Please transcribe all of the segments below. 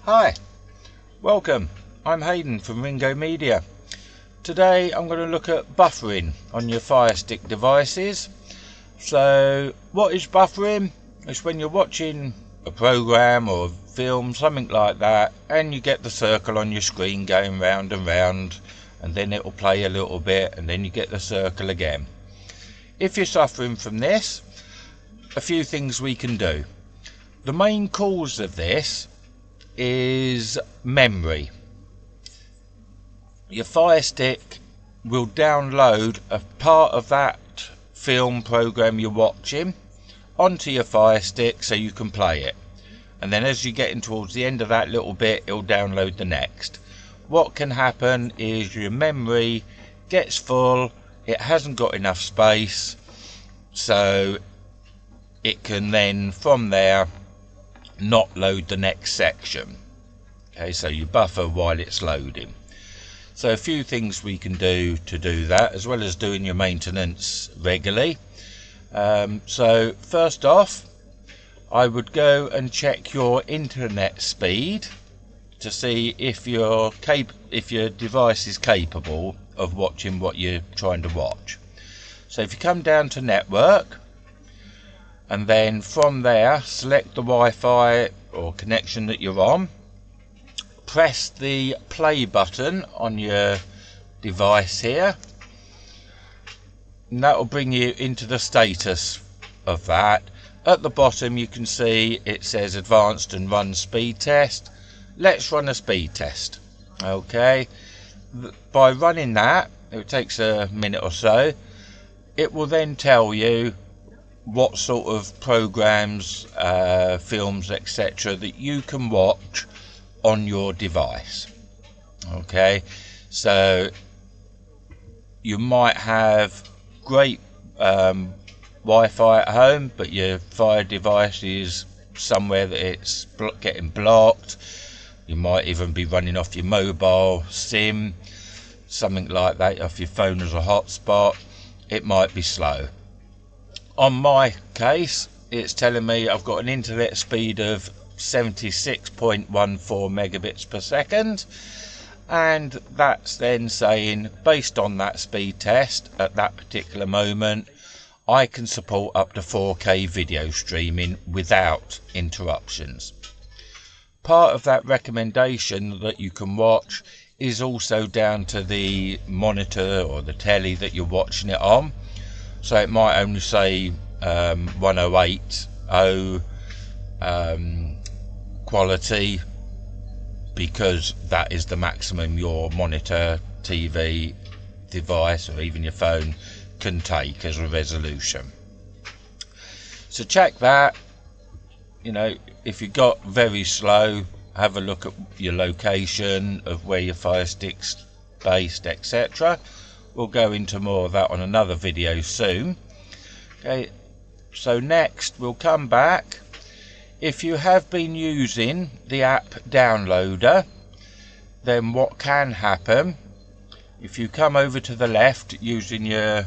Hi, welcome. I'm Hayden from Ringo-Media. Today I'm going to look at buffering on your Firestick devices. So what is buffering? It's when you're watching a program or a film, something like that, and you get the circle on your screen going round and round, and then it will play a little bit, and then you get the circle again. If you're suffering from this, a few things we can do. The main cause of this is memory. Your Firestick will download a part of that film program you're watching onto your Firestick so you can play it, and then as you're getting towards the end of that little bit, it'll download the next. What can happen is your memory gets full, it hasn't got enough space, so it can then from there not load the next section. Okay, so you buffer while it's loading. So a few things we can do to do that, as well as doing your maintenance regularly. So first off, I would go and check your internet speed to see if your device is capable of watching what you're trying to watch. So if you come down to network, and then from there select the Wi-Fi or connection that you're on, press the play button on your device here, and that will bring you into the status of that. At the bottom you can see it says advanced and run speed test. Let's run a speed test. Okay, by running that, it takes a minute or so, it will then tell you what sort of programs, films, etc. that you can watch on your device. Okay, so you might have great Wi-Fi at home, but your Fire device is somewhere that it's getting blocked. You might even be running off your mobile SIM, something like that, off your phone as a hotspot. It might be slow. On my case, it's telling me I've got an internet speed of 76.14 megabits per second, and that's then saying, based on that speed test at that particular moment, I can support up to 4K video streaming without interruptions. Part of that recommendation that you can watch is also down to the monitor or the telly that you're watching it on. So it might only say 1080 quality, because that is the maximum your monitor, TV, device, or even your phone can take as a resolution. So check that. You know, if you got very slow, have a look at your location of where your Firestick's based, etc. We'll go into more of that on another video soon. Okay, so next we'll come back. If you have been using the app downloader, then what can happen, if you come over to the left using your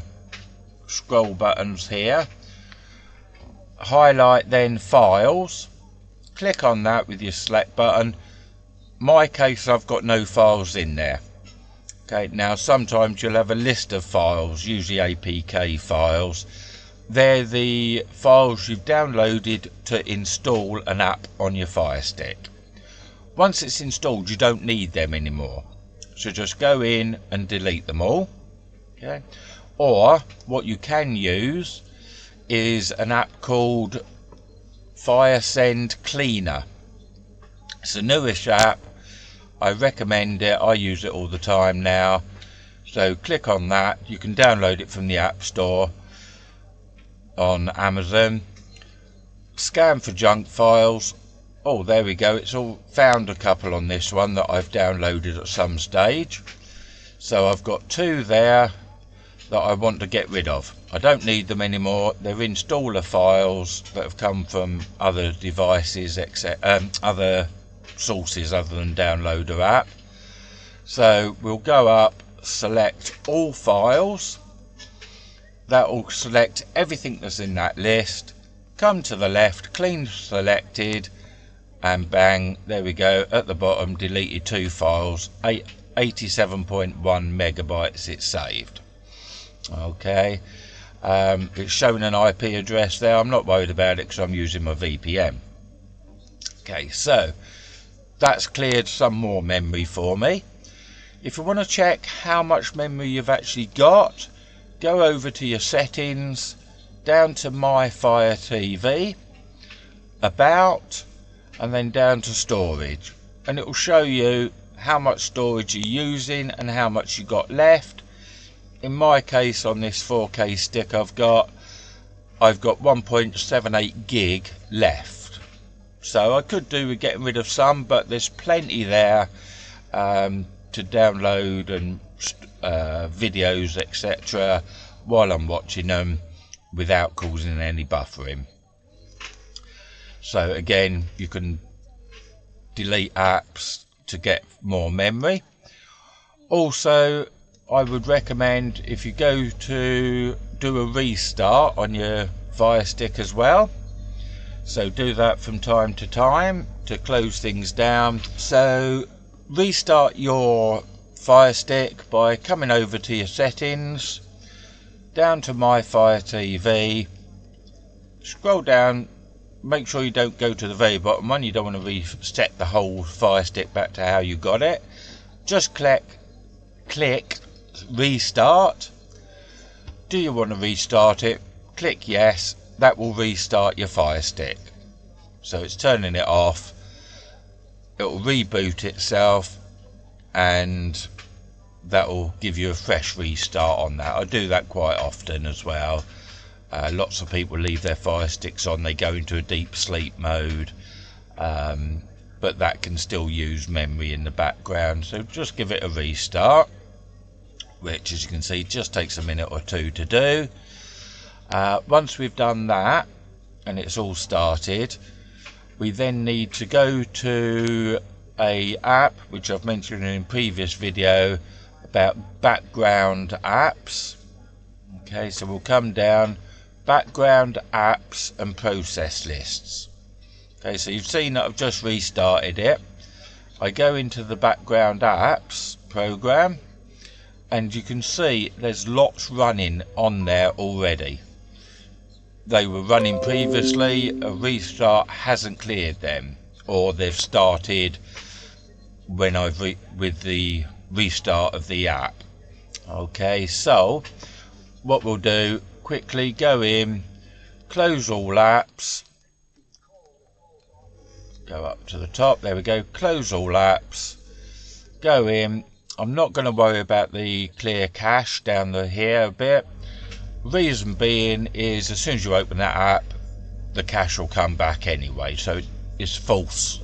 scroll buttons here, highlight then files, click on that with your select button. My case, I've got no files in there. Okay, now sometimes you'll have a list of files, usually APK files. They're the files you've downloaded to install an app on your Firestick. Once it's installed, you don't need them anymore, so just go in and delete them all. Okay, or what you can use is an app called Firesend Cleaner. It's a newish app. I recommend it. I use it all the time now. So click on that. You can download it from the App Store on Amazon. Scan for junk files. Oh, there we go. It's all found a couple on this one that I've downloaded at some stage. So I've got two there that I want to get rid of. I don't need them anymore. They're installer files that have come from other devices, other sources other than downloader app. So we'll go up, select all files. That will select everything that's in that list. Come to the left, clean selected, and bang, there we go, at the bottom, deleted 2 files, 87.1 megabytes it saved. Okay, it's showing an IP address there. I'm not worried about it because I'm using my VPN. Okay, so that's cleared some more memory for me. If you want to check how much memory you've actually got, go over to your settings, down to My Fire TV, About, and then down to Storage, and it will show you how much storage you're using and how much you got left. In my case, on this 4K stick I've got 1.78 gig left, so I could do with getting rid of some, but there's plenty there to download and videos, etc., while I'm watching them without causing any buffering. So again, you can delete apps to get more memory. Also, I would recommend, if you go to do a restart on your Firestick as well, so do that from time to time to close things down. So restart your Firestick by coming over to your settings, down to My Fire TV, scroll down, make sure you don't go to the very bottom one, you don't want to reset the whole Firestick back to how you got it. Just click restart. Do you want to restart it? Click yes, that will restart your Firestick. So it's turning it off, it will reboot itself, and that will give you a fresh restart on that. I do that quite often as well. Lots of people leave their Firesticks on, they go into a deep sleep mode, but that can still use memory in the background. So just give it a restart, which, as you can see, just takes a minute or two to do. Once we've done that and it's all started, we then need to go to a app which I've mentioned in a previous video about background apps. Okay, so we'll come down, background apps and process lists. Okay, so you've seen that I've just restarted it. I go into the background apps program, and you can see there's lots running on there already. They were running previously, a restart hasn't cleared them, or they've started when I've with the restart of the app. Okay, so what we'll do, quickly go in, close all apps, go up to the top, there we go, close all apps, go in. I'm not going to worry about the clear cache down here a bit. Reason being is, as soon as you open that app, the cache will come back anyway, so it's false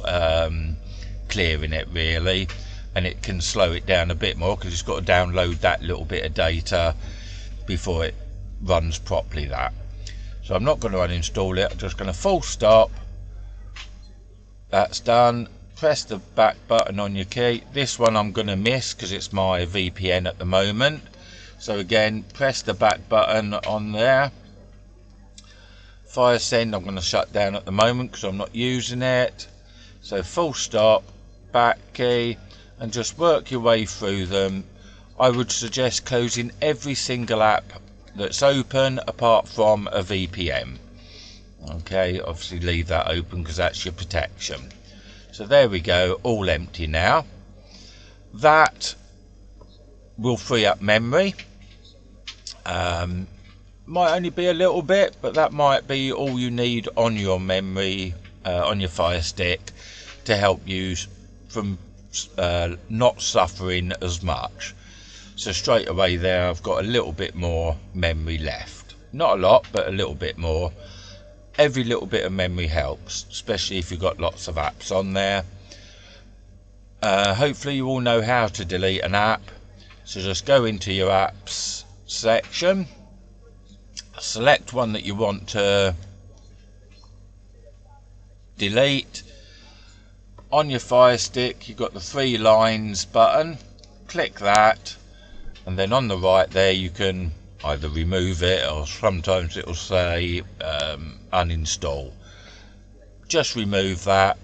clearing it really, and it can slow it down a bit more because it's got to download that little bit of data before it runs properly. That, so I'm not going to uninstall it, I'm just going to full stop. That's done. Press the back button on your key. This one I'm going to miss because it's my VPN at the moment, so again, press the back button on there. Firesend I'm going to shut down at the moment because I'm not using it. So full stop, back key, and just work your way through them. I would suggest closing every single app that's open apart from a VPN. Okay, obviously leave that open because that's your protection. So there we go, all empty now. That will free up memory. Might only be a little bit, but that might be all you need on your memory, on your Firestick, to help you from not suffering as much. So straight away there I've got a little bit more memory left. Not a lot, but a little bit more. Every little bit of memory helps, especially if you've got lots of apps on there. Hopefully you all know how to delete an app. So just go into your apps section, select one that you want to delete. On your Firestick you've got the 3 lines button, click that, and then on the right there you can either remove it, or sometimes it will say uninstall. Just remove that,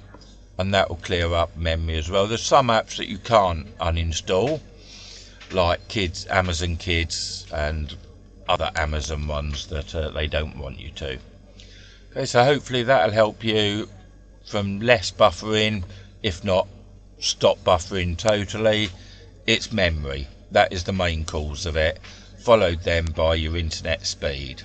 and that will clear up memory as well. There's some apps that you can't uninstall, like Amazon Kids and other Amazon ones that they don't want you to. Okay, so hopefully that'll help you from less buffering, if not stop buffering totally. It's memory. That is the main cause of it, followed then by your internet speed.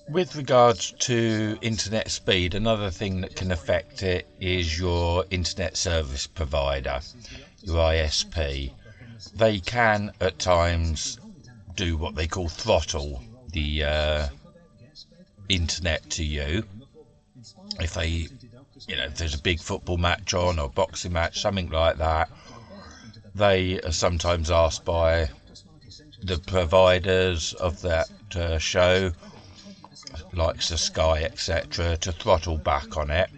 With regards to internet speed, another thing that can affect it is your internet service provider, your ISP. They can at times do what they call throttle the internet to you. If if there's a big football match on or boxing match, something like that, they are sometimes asked by the providers of that show, like the Sky, etc., to throttle back on it,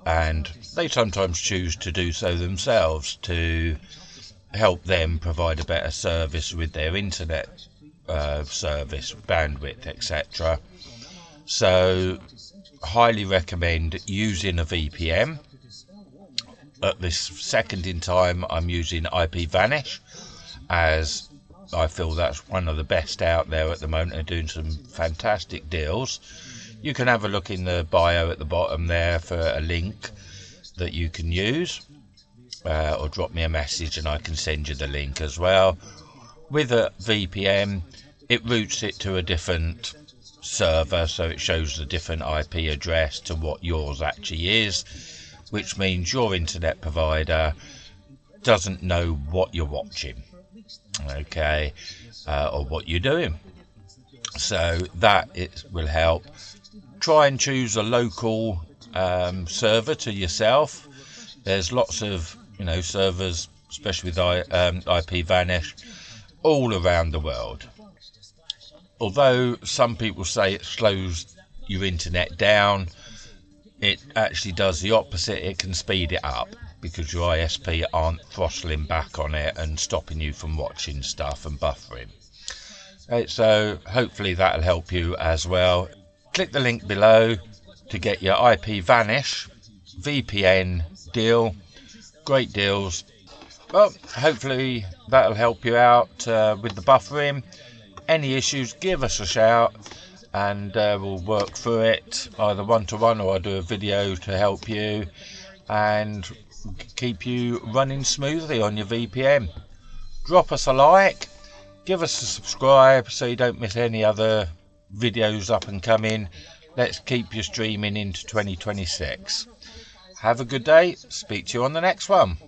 and they sometimes choose to do so themselves to help them provide a better service with their internet service, bandwidth, etc. So highly recommend using a VPN. At this second in time, I'm using IPVanish, as I feel that's one of the best out there at the moment and doing some fantastic deals. You can have a look in the bio at the bottom there for a link that you can use, or drop me a message and I can send you the link as well. With a VPN, it routes it to a different server, so it shows the different IP address to what yours actually is, which means your internet provider doesn't know what you're watching, okay, or what you're doing. So that it will help. Try and choose a local server to yourself. There's lots of servers, especially with IPVanish, all around the world. Although some people say it slows your internet down, it actually does the opposite. It can speed it up because your ISP aren't throttling back on it and stopping you from watching stuff and buffering. So hopefully that'll help you as well. Click the link below to get your IPVanish VPN deal. Great deals. Well, hopefully that'll help you out with the buffering. Any issues, give us a shout and we'll work through it either one-to-one, or I'll do a video to help you and keep you running smoothly on your VPN. Drop us a like, give us a subscribe so you don't miss any other videos up and coming. Let's keep you streaming into 2026. Have a good day. Speak to you on the next one.